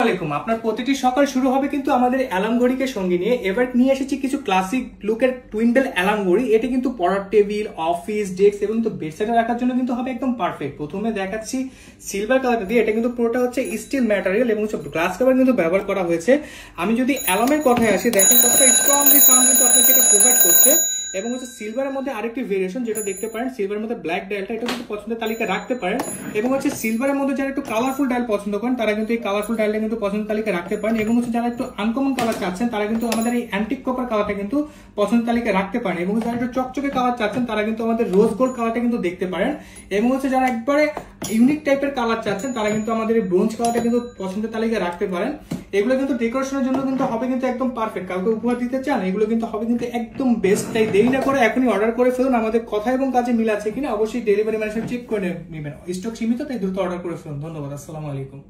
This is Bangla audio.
আসসালামু আলাইকুম। আপনার প্রতিটি সকাল শুরু হবে কিন্তু আমাদের অ্যালার্ম ঘড়িকে সঙ্গে নিয়ে। এবার নিয়ে এসেছি কিছু ক্লাসিক লুকের টুইন বেল অ্যালার্ম ঘড়ি। এটা কিন্তু পড়ার টেবিল, অফিস, ডেস্ক এবং তো বেডসাইডে রাখার জন্য কিন্তু হবে একদম পারফেক্ট। প্রথমে দেখাচ্ছি সিলভার কালারটা দিয়ে। এটা কিন্তু পুরোটা হচ্ছে স্টিল ম্যাটেরিয়াল এবং গ্লাস কভার কিন্তু ব্যবহার করা হয়েছে। আমি যদি অ্যালার্মের কথায় আসি, দেখেন কতটা স্ট্রংলি সাউন্ড কিন্তু আপনাকে এটা প্রোভাইড করছে। এবং হচ্ছে সিলভারের মধ্যে আরেকটি ভেরিয়েশন যেটা দেখতে পারেন, সিলভারের মধ্যে ব্ল্যাক ডায়ালটা, এটা কিন্তু পছন্দের তালিকায় রাখতে পারেন। এবং হচ্ছে সিলভারের মধ্যে যারা একটু কালারফুল ডায়াল পছন্দ করেন তারা কিন্তু এই কালারফুল ডায়ালটা কিন্তু পছন্দের তালিকায় রাখতে পারেন। এবং হচ্ছে যারা একটু আনকমন কালার চাচ্ছেন তারা কিন্তু আমাদের এই অ্যান্টিক কপার কালারটা কিন্তু পছন্দের তালিকায় রাখতে পারেন। এবং যারা একটু চকচকে কালার চাচ্ছেন তারা কিন্তু আমাদের রোজ গোল্ড কালারটা কিন্তু দেখতে পারেন। এবং হচ্ছে যারা একবারে ইউনিক টাইপের কালার চাচ্ছেন তারা কিন্তু আমাদের এই ব্রোঞ্জ কালারটা কিন্তু পছন্দের তালিকায় রাখতে পারেন। এগুলো কিন্তু ডেকোরেশনের জন্য কিন্তু হবে কিন্তু একদম পারফেক্ট। কাউকে উপহার দিতে চান, এগুলো কিন্তু হবে কিন্তু একদম বেস্ট। তাই দেরি না করে এখনই অর্ডার করে ফেলুন। আমাদের কথা এবং কাজে মিল আছে কিনা অবশ্যই ডেলিভারি ম্যানের সাথে চেক করে নেবেন। স্টক সীমিত, তাই দ্রুত অর্ডার করে ফেলুন। ধন্যবাদ। আসসালামু আলাইকুম।